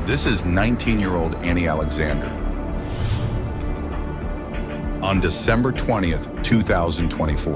This is 19-year-old Annie Alexander. On December 20th, 2024,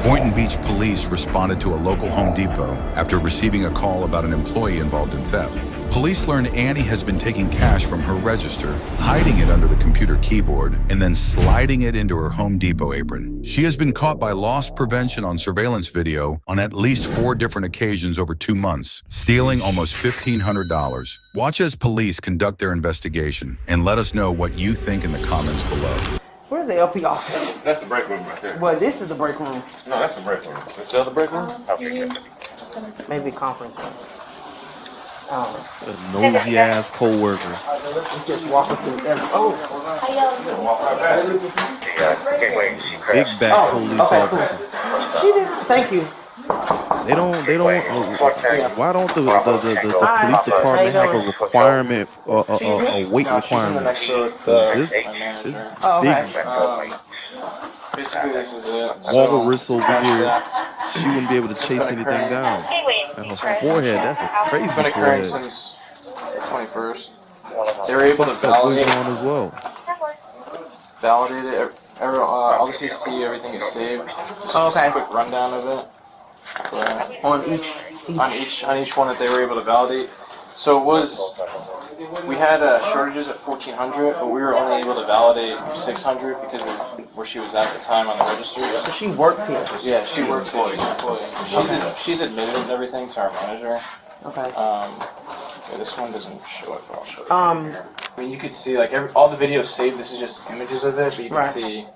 Boynton Beach police responded to a local Home Depot after receiving a call about an employee involved in theft. Police learned Annie has been taking cash from her register, hiding it under the computer keyboard, and then sliding it into her Home Depot apron. She has been caught by loss prevention on surveillance video on at least 4 different occasions over 2 months, stealing almost $1,500. Watch as police conduct their investigation and let us know what you think in the comments below. Where's the LP office? That's the break room right there. Well, this is the break room. No, that's the break room. That's the other break room? Okay. Maybe conference room. A nosy ass co-worker. Just walking through there. Oh, Big back police officer. thank you. They don't. Why don't the police department have a requirement, a weight requirement? This big Basically, this is it. walrus over here, she wouldn't be able to chase anything down. And her forehead, that's a crazy It's been occurring forehead. since the 21st. They were able to Fucked up wig validate on as well. it. All the CCTV, everything is saved. Just Okay. a quick rundown of it. But On each. on each one that they were able to validate. So it was, we had shortages at 1,400, but we were only able to validate 600 because of where she was at the time on the register. So she works here. Yeah, she works here. She's an employee. She's admitted and everything to our manager. Okay. Yeah, this one doesn't show it, but I'll show it. I mean, you could see like all the videos saved. This is just images of it, but you can Right. see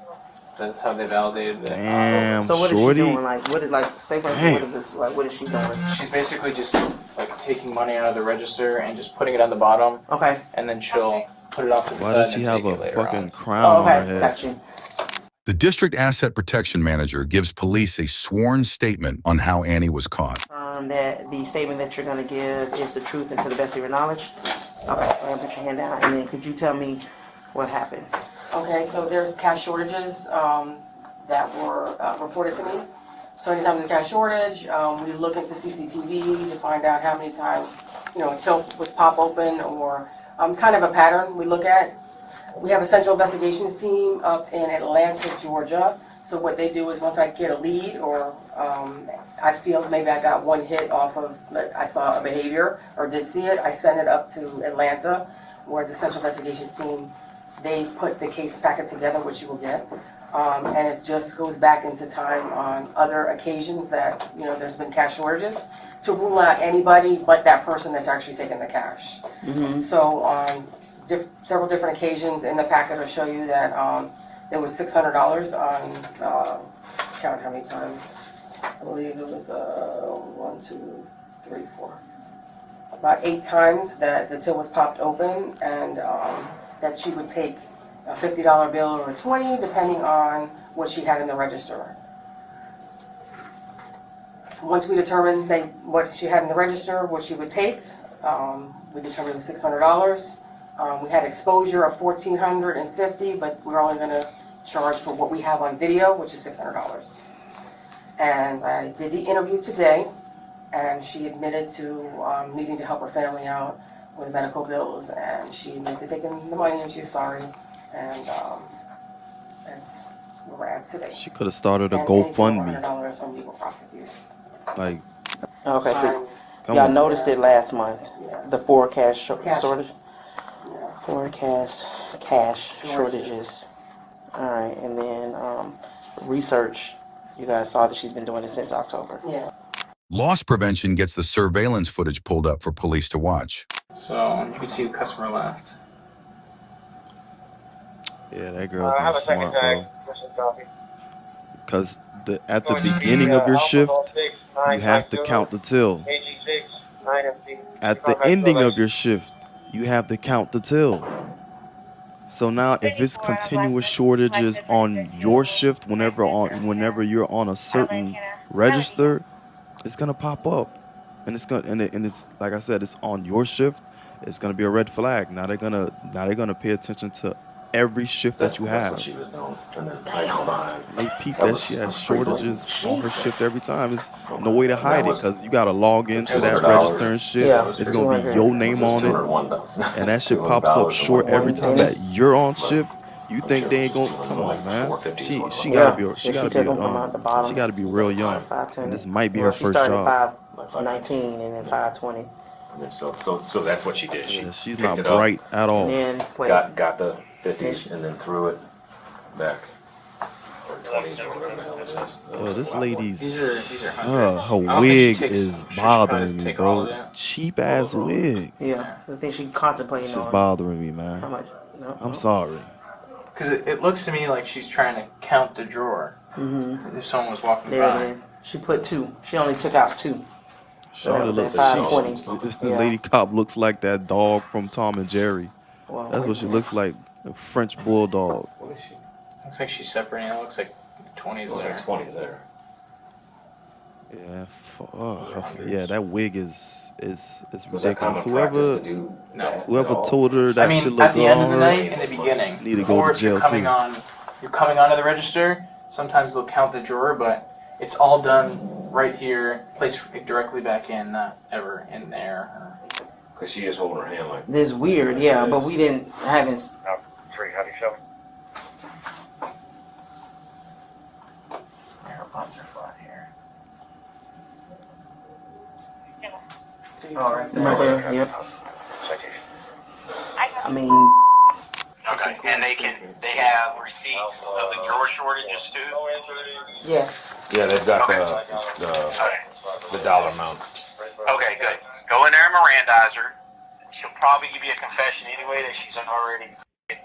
that's how they validated it. Damn, So what is shorty. she doing? Like, what is say for instance, what is this? Like, what is she doing? She's basically just like taking money out of the register and just putting it on the bottom, Okay. and then she'll put it off to the Why side. does she and have take it a later fucking on. crown Oh, on her okay. head? Got you. The District Asset Protection Manager gives police a sworn statement on how Annie was caught. That the statement that you're gonna give is the truth and to the best of your knowledge. Okay. Go ahead and put your hand down, and then could you tell me what happened? Okay, so there's cash shortages that were reported to me. So anytime there's a cash shortage, we look into CCTV to find out how many times, a till was pop open or kind of a pattern we look at. We have a central investigations team up in Atlanta, Georgia. So what they do is once I get a lead or I feel maybe I got one hit off of, I saw a behavior or did see it, I send it up to Atlanta where the central investigations team, they put the case packet together, which you will get. And it just goes back into time on other occasions that, there's been cash shortages to rule out anybody but that person that's actually taking the cash. So on several different occasions in the packet will show you that there was $600 on, count how many times. I believe it was 1, 2, 3, 4. About 8 times that the till was popped open and that she would take a $50 bill or a 20, depending on what she had in the register. Once we determined what she had in the register, what she would take, we determined it was $600. We had exposure of $1,450, but we're only going to charge for what we have on video, which is $600. And I did the interview today, and she admitted to needing to help her family out with medical bills, and she admitted to taking the money, and she's sorry. And that's where we're at today. She could have started a And GoFundMe. $100 from legal prosecutors. Like, Okay. So come y'all on. noticed it last month. Yeah. The 4 cash Cash. shortage. Yeah. 4 cash shortages. All right, and then research. You guys saw that she's been doing it since October. Yeah. Loss prevention gets the surveillance footage pulled up for police to watch. So you can see the customer left. Yeah, that girl's not smart, bro. Because at the beginning of your shift, you have to count the till. At the ending of your shift, you have to count the till. So now, if it's continuous shortages on your shift, whenever you're on a certain register, it's gonna pop up, and it's like I said, it's on your shift. It's gonna be a red flag. Now they're gonna pay attention to every shift that you That's have. what she was doing. And then right combined. They peep that she has shortages on her shift every time. There's no way to hide it because you got to log into that $200. register and shit. Yeah, It's going to be 200. your name on it. $201. And that shit pops up short every time that you're on shift. You think they ain't gonna come on, man? She gotta be She took them from out the bottom. she gotta be real young. 510. And this might be Well, her she first started job. at 519 and then 520. And then so that's what she did. She Yeah, she's picked not it up, bright at all. And then wait, got the 50s and then threw it back. Or 20s or whatever the hell it is. Oh, this lady's These are hundreds. her I don't think wig she takes- is she tries to bothering me, take all of bro. that. Cheap ass wig. yeah, I think she contemplating It's just on bothering me, how man. much. No, I'm sorry. Because it looks to me like she's trying to count the drawer. Mm-hmm. If someone was walking there by. it is. She put 2. She only took out 2. Shawty that was look- at 520. This Yeah. lady cop looks like that dog from Tom and Jerry. Well, That's what she looks like. A French bulldog. What is she? Looks like she's separating. It looks like 20s It was there. like 20s there. Yeah, yeah, that wig is Was that common ridiculous. practice to do No. that Whoever at all? told her that I mean, shit at looked the good end on of the her, night, in the beginning, Need to go or to if you're jail, coming too. on, you're coming onto the register. Sometimes they'll count the drawer, but it's all done right here, placed directly back in, not ever in there. Because she is holding her hand like this weird, yeah, but we haven't. 3, how do you show? Her bumps are flat here. Oh, right Right there, yep. Citation. I mean, Okay, and they have receipts of the drawer shortages too? yeah. yeah, they've got Okay. the dollar amount. Okay, good. Go in there and Mirandize her. She'll probably give you a confession anyway that she's already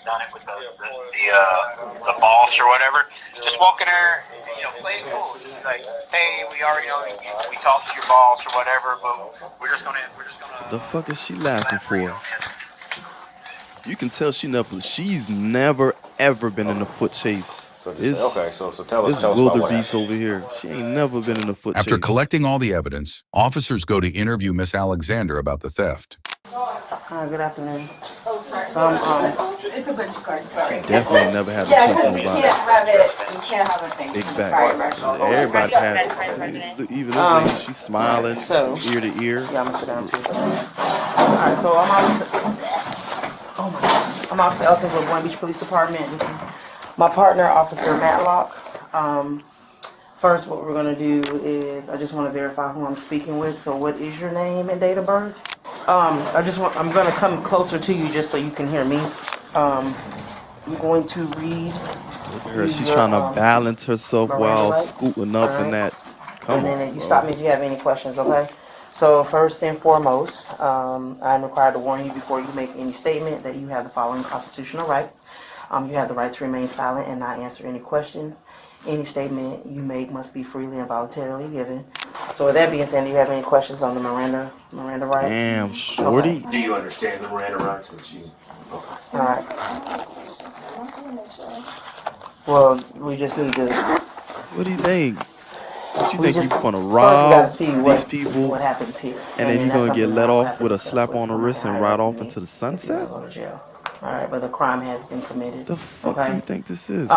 done it with the boss or whatever. Just walk in there, play it cool. Just like, hey, we already know we talked to your boss or whatever, but we're just gonna. The fuck is she laughing for? You can tell she's never ever been in a foot chase. So just It's, say, okay, so tell us it's about what wildebeest happened. over here. She ain't never been in a foot After chase. collecting all the evidence, officers go to interview Miss Alexander about the theft. Hi, good afternoon. Oh, sorry. So, It's a bunch of cards, sorry. Definitely never had a Yeah, chase because you nobody. can't have it, you can't have a thing. Big from back. prior version. Everybody had it. Even this lady, she's smiling so- ear to ear. yeah, I'm gonna sit down too. Alright, so I'm Officer Elkins with Boynton Beach Police Department. This is my partner, Officer Matlock. First, what we're gonna do is I just want to verify who I'm speaking with. So, what is your name and date of birth? I'm gonna come closer to you just so you can hear me. I'm going to read. Look at her, she's trying to balance herself Miranda while rights. scooting up in that. Come And then on, you bro. stop me if you have any questions, okay? So first and foremost, I'm required to warn you before you make any statement that you have the following constitutional rights. You have the right to remain silent and not answer any questions. Any statement you make must be freely and voluntarily given. So with that being said, do you have any questions on the Miranda rights? Damn, shorty. Do you understand the Miranda rights? That she, okay. All right. Well, we just need to. What do you think? What you We think you just- gonna First, we gotta rob see these people what happens here, and then that's you're gonna something get that let I'll off have to with a discuss slap with on the someone wrist and higher ride up off than me into the if sunset? you go to jail. All right, but the crime has been committed. The fuck do Okay. you think this is?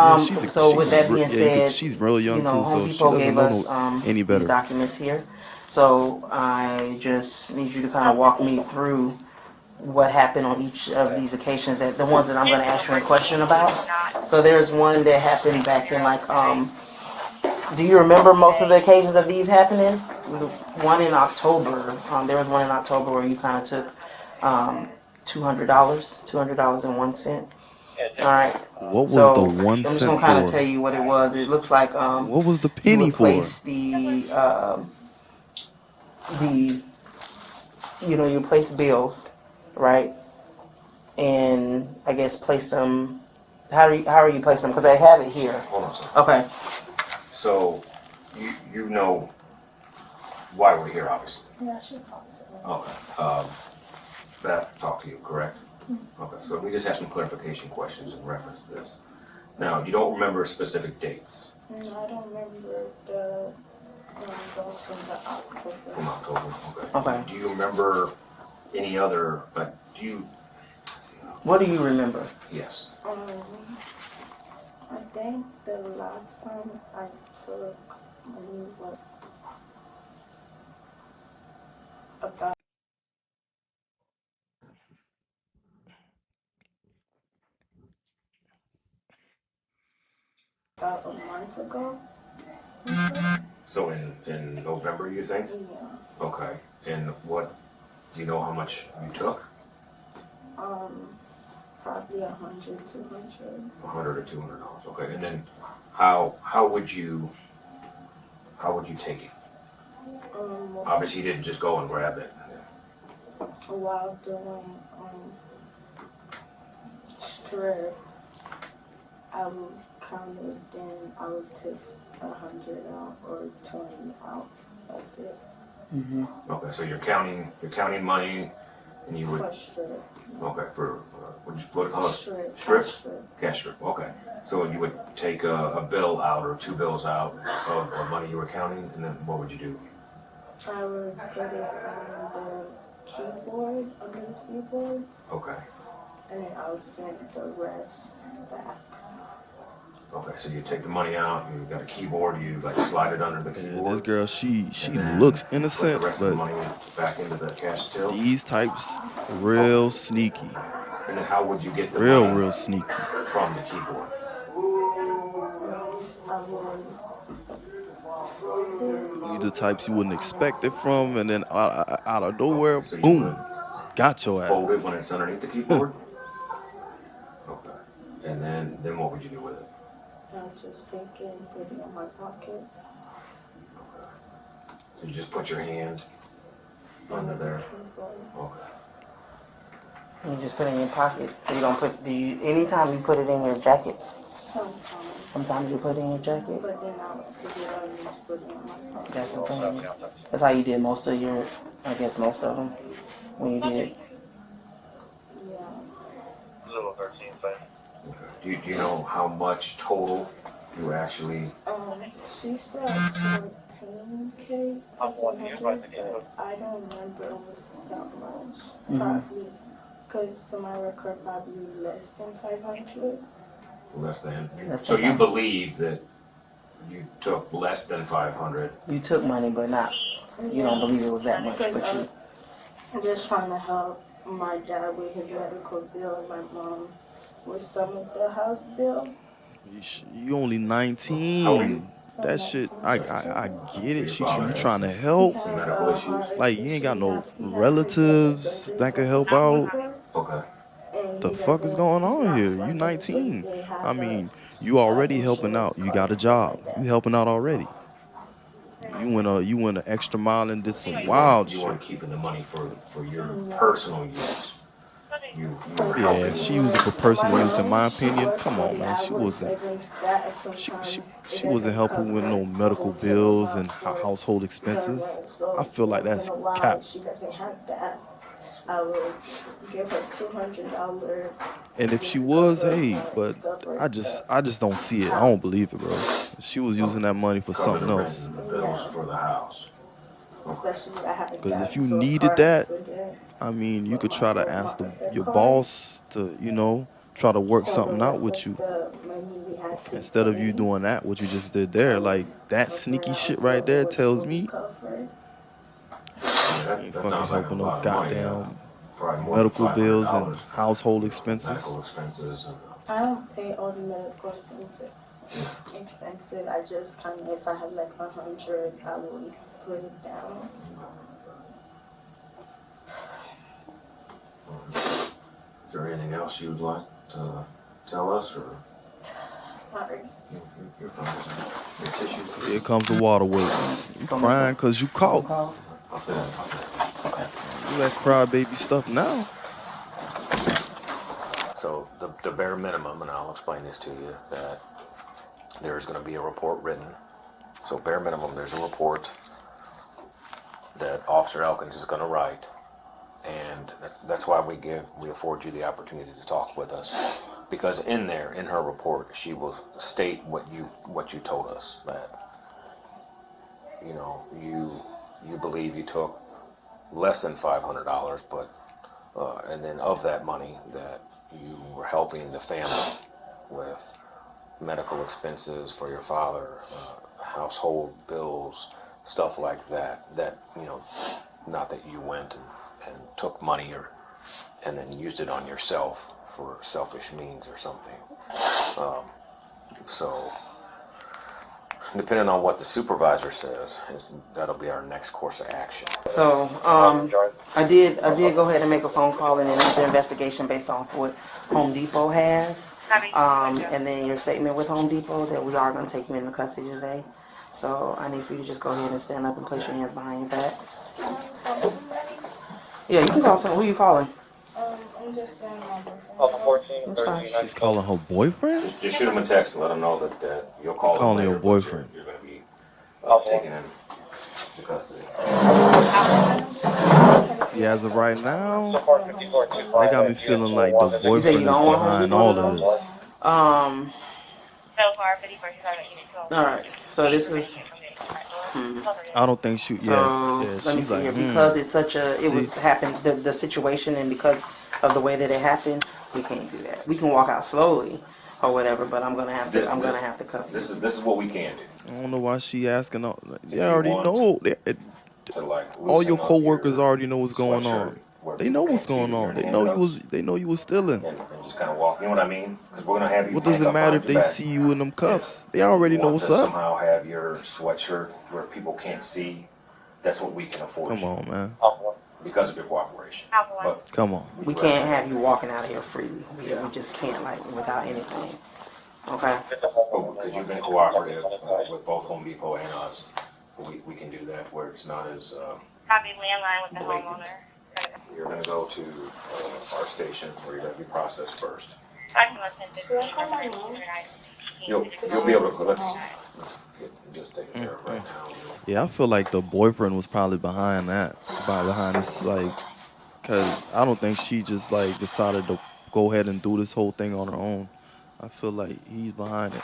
So with that being said, she's real young you know, too, Home so she Depot doesn't gave know us any these better. documents here. So I just need you to kind of walk me through what happened on each of these occasions, that the ones that I'm going to ask you a question about. So there's one that happened back in do you remember most of the occasions of these happening? The one in October, there was one in October where you kind of took $200.01. All right. What was So the 1 I'm just cent gonna kind of for? tell you what it was. It looks like What was the you penny for? replace you place bills, right? And I guess place them. How are you placing them? Because I have it here. Hold on a second. Okay. So, you know why we're here, obviously. Yeah, she talks to me. Okay. Beth talked to you, correct? Okay, so we just have some clarification questions in reference to this. Now, you don't remember specific dates No, I don't remember the going from the October. from October, okay? Okay. Do you remember any other, What do you remember? Yes. I think the last time I took money was about a month ago. So in November, you think? Yeah. Okay. And what, do you know how much you took? Probably 100, 200. $100 or $200. Okay. And then how would you take it? Obviously, you didn't just go and grab it. While doing strip, I would count it, then I would take 100 out or 20 out of it Okay. So you're counting money, and you would. for strip. Okay. For what call it? Strip. Strip. Strip. Cash strip. Okay. So you would take a bill out or two bills out of money you were counting, and then what would you do? I would put it on the keyboard, under the keyboard, Okay. and then I would send the rest back. Okay, so you take the money out, you got a keyboard, you like slide it under the Yeah, keyboard. this girl, she and then looks put innocent, the rest of the but money back into the cash till. these types, real sneaky. And then how would you get the Real, money real sneaky. from the keyboard? I would These the types you wouldn't expect it from, and then out of nowhere, So you boom, would got your fold it ass. when it's underneath the keyboard? Okay. And then what would you do with it? I'll just take it and put it in my pocket. So you just put your hand under there? Okay. You just put it in your pocket. So you don't put. Anytime you put it in your jackets? Sometimes. Sometimes you put it in your jacket. But then I would take it out and just put it in my pocket. Jacket thing. That's how you did most of your. I guess most of them. When you did. Yeah. Little 13, fine. Okay. Do you know how much total you actually? She said 14K, 1500, but I don't remember it was that much. Probably, because to my record, probably less than 500. Less than. Less So than you 500. believe that you took less than 500? You took money, but not. You don't believe it was that much, but you. I'm just trying to help my dad with his medical bill and my mom with some of the house bill. You only 19. How old are you? That shit, I get it. You trying to help. Some medical issues? Like, you ain't got no relatives that could help out. Okay. The fuck is going on here? You 19. I mean, you already helping out. You got a job. You helping out already. You went an extra mile and did some wild You shit. weren't keeping the money for your personal use. You were Yeah, helping. she used it for personal use, in my opinion. Come on, man. She wasn't helping with no medical bills and household expenses. I feel like that's cap. She doesn't have that. I would give her $200. And if she was, hey, but I just don't see it. I don't believe it, bro. She was using that money for Cover something the else. rent and the bills for the house. Especially I have a Because if dad, you so needed car that, accident. I mean, you could try to ask your boss to, try to work So something the out rest with of you. the money we had to Instead of put you in, doing that, what you just did there, like that sneaky shit right there tells me covered. ain't That fucking sounds like a helping no lot of money. goddamn Probably more than medical bills and $500. household expenses. Medical expenses. I don't pay all the medical expensive. I just kind of, if I have like 100, I would put it down. Is there anything else you'd like to tell us, or Sorry. you're fine? Your tissues? Here comes the water weights. You crying because you caught. I'll say that. You that crybaby stuff now. So the bare minimum, and I'll explain this to you, that there's going to be a report written. So bare minimum, there's a report that Officer Elkins is going to write, and that's why we afford you the opportunity to talk with us, because in her report, she will state what you told us, that you believe you took less than $500, but and then of that money that you were helping the family with medical expenses for your father, household bills, stuff like that. That, you know, not that you went and took money and then used it on yourself for selfish means or something. So, depending on what the supervisor says, that'll be our next course of action. So, I did go ahead and make a phone call and another investigation based off what Home Depot has. And then your statement with Home Depot that we are going to take you into custody today. So I need for you to just go ahead and stand up and place your hands behind your back. Yeah, you can call someone. Who you calling? I'm just standing my boyfriend. That's fine. She's calling her boyfriend? Just shoot him a text and let him know that you'll call him Calling later, your but boyfriend. You're going to be taken into custody. See, as of right now, that got me feeling like the boyfriend is don't want her to behind go all to of this. So far, 50%. All right. So this is. I don't think she. So Yeah, let me she's see like, here, because it's such a, it was See? happened, the situation, and because of the way that it happened, we can't do that. We can walk out slowly or whatever, but I'm gonna have to cuff you. This is what we can do. I don't know why she asking. They you already want know. To like All your loosen up coworkers your already know what's going sweatshirt on. where They people know can't what's see going that you're on. in They know handcuffs you was stealing. and just kind of walk. You know what I mean? Because we're gonna have you. What does it handcuffed matter if behind your they back. see you in them cuffs? They already know Want what's to up. somehow have your sweatshirt where people can't see. That's what we can afford. Come on, man. Because of your cooperation. But Come on. We can't have you walking out of here freely. We just can't, like, without anything. Okay? because you've been cooperative with both Home Depot and us, we can do that where it's not as Copy landline with the blatant. homeowner. You're gonna go to our station where you're gonna be processed first. You'll be able to, let's just take care of it right now. Yeah, I feel like the boyfriend was probably behind that, behind this, like, cause I don't think she just like decided to go ahead and do this whole thing on her own. I feel like he's behind it.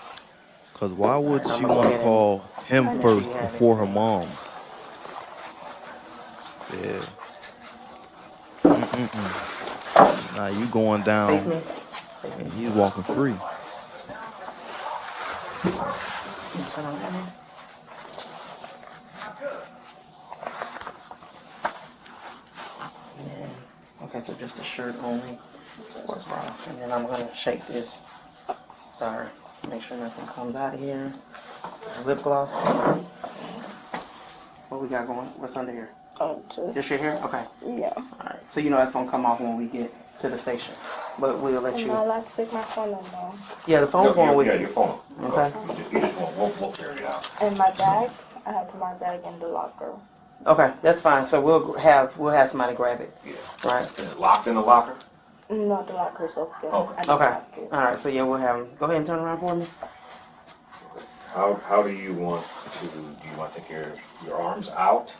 Cause why would she want to call him first before her mom's? Yeah. Nah, you going down, Face me. and he's walking free. Turn on that one. Yeah. Okay, so just a shirt only, sports bra, and then I'm gonna shake this. Sorry, just make sure nothing comes out of here. Lip gloss. What we got going? What's under here? Just your hair? Okay. Yeah. Alright. So you know that's gonna come off when we get to the station. But we'll let I'm you. not allowed to take my phone on though. Yeah, the phone's going with Yeah, you. your phone. Okay. You just won't, we'll figure it out. And my bag, I have my bag in the locker. Okay, that's fine. So we'll have somebody grab it. Yeah. Right. Is it locked in the locker? No, the locker's open. Oh, I didn't Okay. lock it. Alright, so yeah, we'll have them. Go ahead and turn around for me. How do you want to take your arms out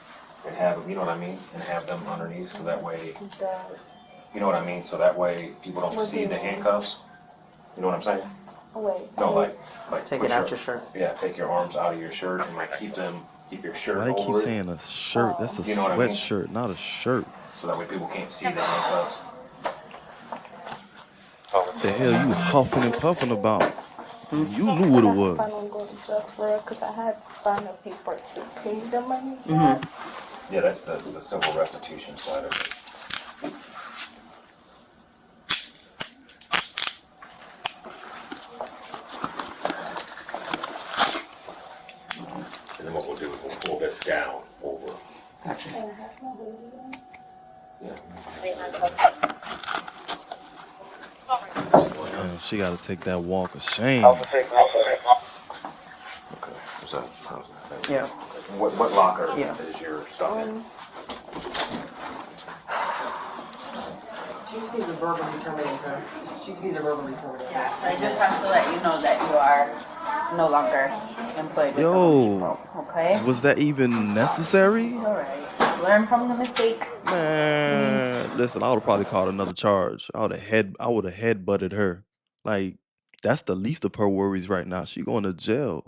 and have them, you know what I mean? And have them underneath so that way, It does. you know what I mean? So that way people don't see the handcuffs. You know what I'm saying? Oh, wait. No, like Take put it out your shirt. Yeah, take your arms out of your shirt and like keep your shirt Why they over keep it, saying a shirt? That's a You know what I mean? sweatshirt, not a shirt. so that way people can't see the handcuffs. What the hell you huffing and puffing about? You knew what it I plan on was. going to jail for it because I had to sign a paper to pay the money. Yeah, that's the civil restitution side of it. And then what we'll do is we'll pull this down over. Gotcha. And I have my hoodie on. Yeah. Damn, she got to take that walk of shame. Okay. How's that? Yeah. What locker Yeah. is your stuff in? She just needs a verbally terminate her. She just needs a verbally terminate her. Yeah, so I just have to let you know that you are no longer employed with Yo. the Home Depot, okay? Was that even necessary? It's alright. Learn from the mistake. Man, listen, I would have probably called another charge. I would have headbutted her. Like, that's the least of her worries right now. She going to jail.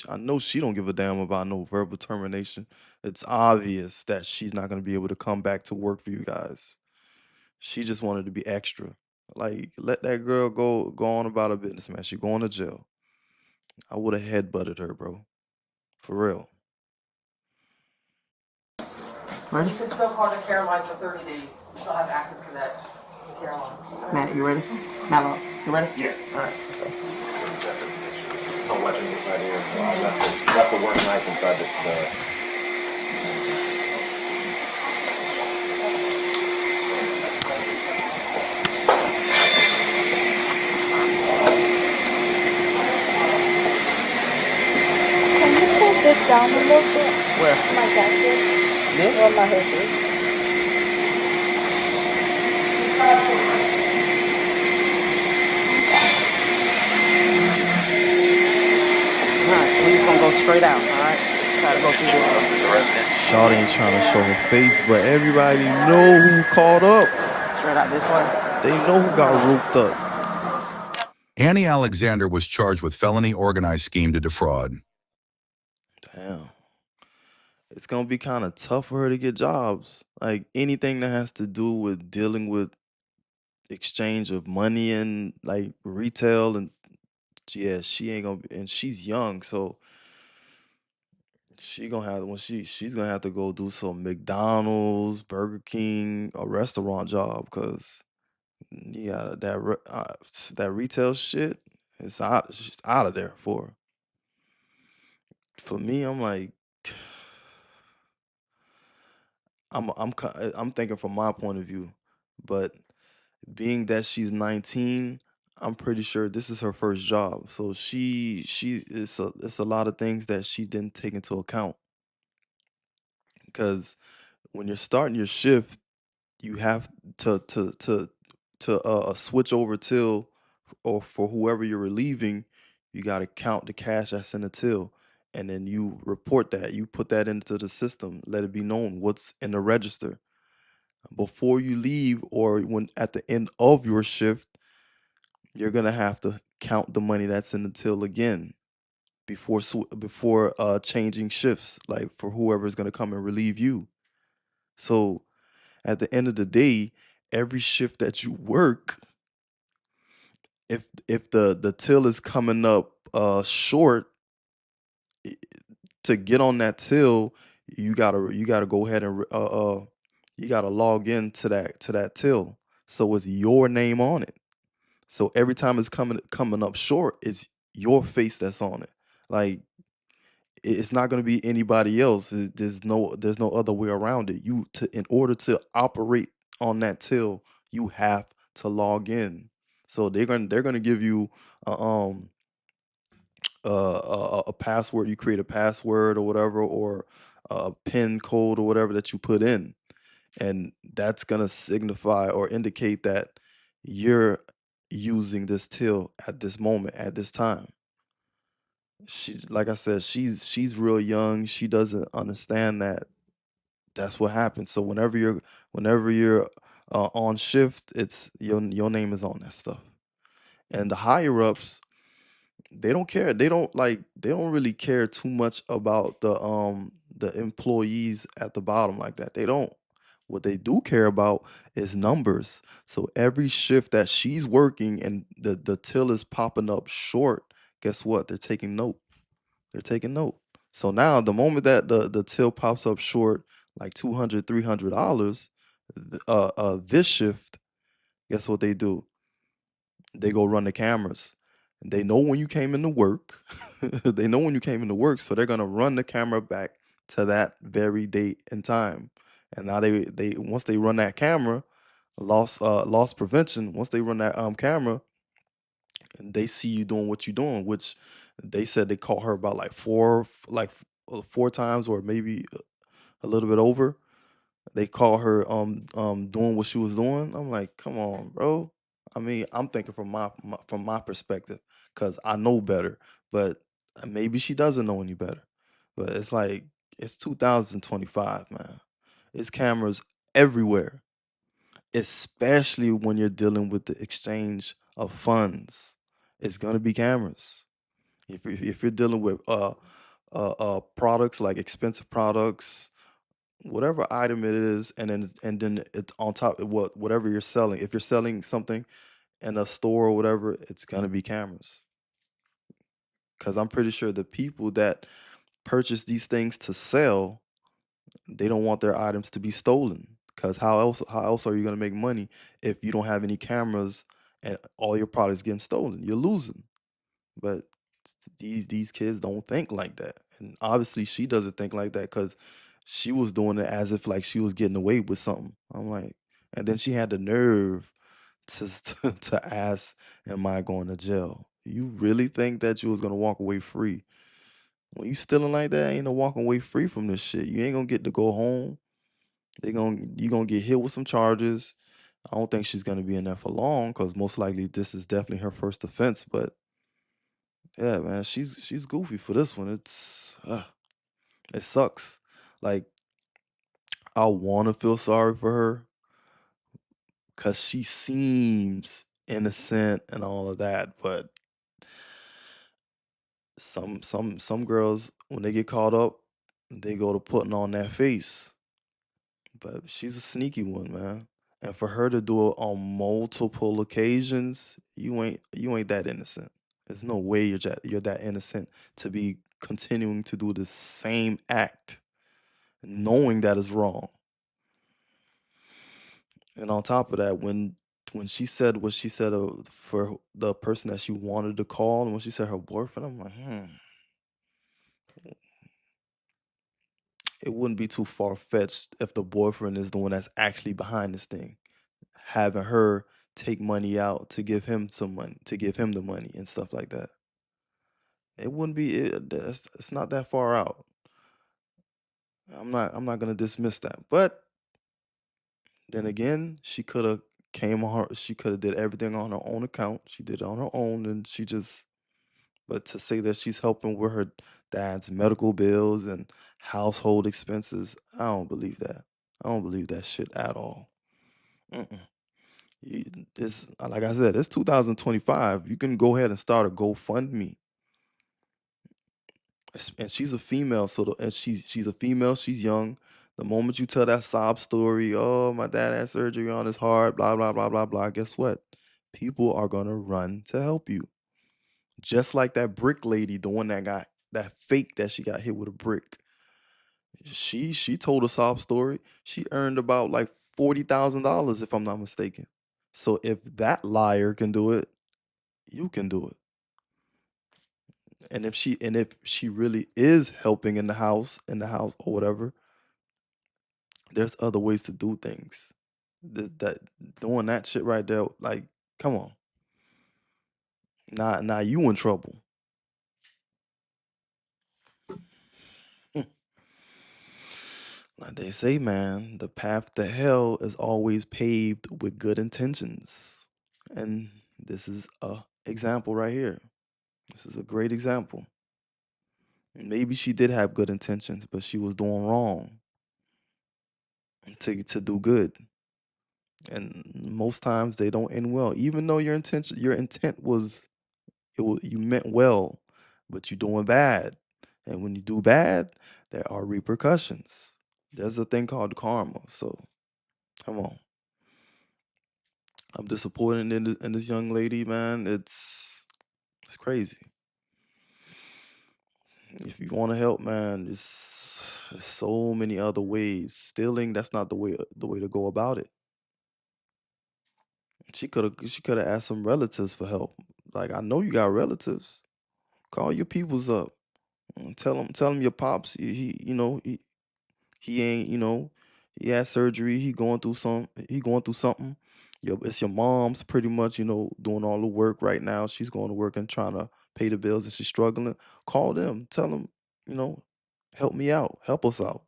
I know she don't give a damn about no verbal termination. It's obvious that she's not gonna be able to come back to work for you guys. She just wanted to be extra. Like, let that girl go on about her business, man. She going to jail. I would have headbutted her, bro. For real. Ready? You can still call the Caroline for 30 days. You still have access to that Caroline. Matt, you ready? Mallow, you ready? Yeah. All right, let's go. No weapons inside here. I left the work knife inside the Can you pull this down a little bit? Where? My jacket This? or my hoodie? Alright, we're just gonna go straight out, alright? Try to go through the Shawty ain't trying to show her face, but everybody know who caught up. straight out this way. They know who got roped up. Annie Alexander was charged with felony organized scheme to defraud. Damn. It's gonna be kind of tough for her to get jobs. Like anything that has to do with dealing with exchange of money and like retail and yeah, she ain't gonna be, and she's young, so she gonna have when she's gonna have to go do some McDonald's, Burger King, a restaurant job because yeah, that retail shit it's out of there for her. For me. I'm like I'm thinking from my point of view, but being that she's 19, I'm pretty sure this is her first job. So it's a lot of things that she didn't take into account because when you're starting your shift, you have to switch over till or for whoever you're relieving, you got to count the cash that's in the till. And then you report that. You put that into the system. Let it be known what's in the register. Before you leave or when at the end of your shift, you're gonna have to count the money that's in the till again before changing shifts, like for whoever's gonna come and relieve you. So at the end of the day, every shift that you work, if the till is coming up short, to get on that till, you gotta go ahead and you gotta log into that till. So it's your name on it. So every time it's coming up short, it's your face that's on it. Like it's not gonna be anybody else. There's no other way around it. In order to operate on that till, you have to log in. So they're gonna give you a password. You create a password or whatever, or a PIN code or whatever that you put in, and that's gonna signify or indicate that you're using this till at this moment at this time. Like I said, she's real young. She doesn't understand that that's what happens. So whenever you're on shift, it's your name is on that stuff. And the higher ups, they don't care. They don't really care too much about the employees at the bottom like that. They don't. What they do care about is numbers. So every shift that she's working and the till is popping up short, guess what? They're taking note. They're taking note. So now the moment that the till pops up short, like $200, $300, this shift, guess what they do? They go run the cameras. They know when you came into work. They know when you came into work, so they're gonna run the camera back to that very date and time. And now they once they run that camera, loss prevention. Once they run that camera, and they see you doing what you're doing, which they said they caught her about like four times or maybe a little bit over. They call her doing what she was doing. I'm like, come on, bro. I mean, I'm thinking from my perspective because I know better, but maybe she doesn't know any better. But it's like it's 2025, man. It's cameras everywhere, especially when you're dealing with the exchange of funds. It's gonna be cameras. If you're dealing with products like expensive products, whatever item it is, and then it's on top of whatever you're selling. If you're selling something in a store or whatever, it's gonna be cameras. Because I'm pretty sure the people that purchase these things to sell, they don't want their items to be stolen. Because how else are you gonna make money if you don't have any cameras and all your products getting stolen? You're losing. But these kids don't think like that, and obviously she doesn't think like that because she was doing it as if like she was getting away with something. I'm like, and then she had the nerve to ask, "Am I going to jail?" You really think that you was gonna walk away free? When you stealing like that, ain't no walking away free from this shit. You ain't gonna get to go home. You gonna get hit with some charges. I don't think she's gonna be in there for long because most likely this is definitely her first offense. But yeah, man, she's goofy for this one. It sucks. Like I want to feel sorry for her because she seems innocent and all of that, but some girls when they get caught up, they go to putting on that face. But she's a sneaky one, man. And for her to do it on multiple occasions, you ain't that innocent. There's no way you're that innocent to be continuing to do the same act, knowing that is wrong. And on top of that, when she said what she said for the person that she wanted to call, and when she said her boyfriend, I'm like, it wouldn't be too far fetched if the boyfriend is the one that's actually behind this thing, having her take money out to give him some money, to give him the money and stuff like that. It wouldn't be. It's not that far out. I'm not gonna dismiss that, but then again, she could have came on her. She could have did everything on her own account. She did it on her own, and she just. But to say that she's helping with her dad's medical bills and household expenses, I don't believe that. I don't believe that shit at all. Mm-mm. It's like I said, it's 2025. You can go ahead and start a GoFundMe. And she's a female, and she's a female. She's young. The moment you tell that sob story, oh, my dad had surgery on his heart, blah blah blah blah blah. Guess what? People are gonna run to help you. Just like that brick lady, the one that got that fake that she got hit with a brick. She told a sob story. She earned about like $40,000 if I'm not mistaken. So if that liar can do it, you can do it. And if she really is helping in the house or whatever, there's other ways to do things. That doing that shit right there, like, come on. Now you in trouble. Like they say, man, the path to hell is always paved with good intentions. And this is a example right here. This is a great example. Maybe she did have good intentions, but she was doing wrong to do good. And most times they don't end well. Even though your intent was you meant well, but you're doing bad. And when you do bad, there are repercussions. There's a thing called karma. So come on. I'm disappointed in this young lady, man. It's crazy. If you want to help, man, there's so many other ways. Stealing, that's not the way to go about it. She could have asked some relatives for help. Like, I know you got relatives. Call your peoples up. Tell them your pops. He ain't, he had surgery. He going through something. It's your mom's pretty much, doing all the work right now. She's going to work and trying to pay the bills and she's struggling. Call them. Tell them, help me out. Help us out.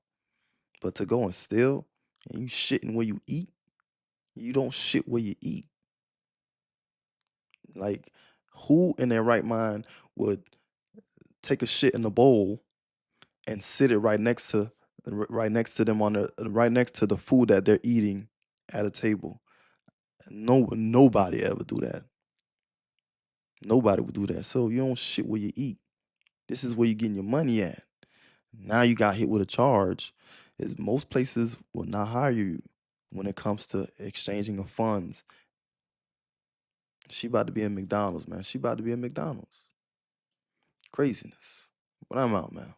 But to go and steal and you shitting where you eat, you don't shit where you eat. Like, who in their right mind would take a shit in a bowl and sit it right next to them right next to the food that they're eating at a table? Nobody ever do that. Nobody would do that. So you don't shit where you eat. This is where you're getting your money at. Now you got hit with a charge. Is most places will not hire you when it comes to exchanging of funds. She about to be in McDonald's, man. She about to be in McDonald's. Craziness. But I'm out, man.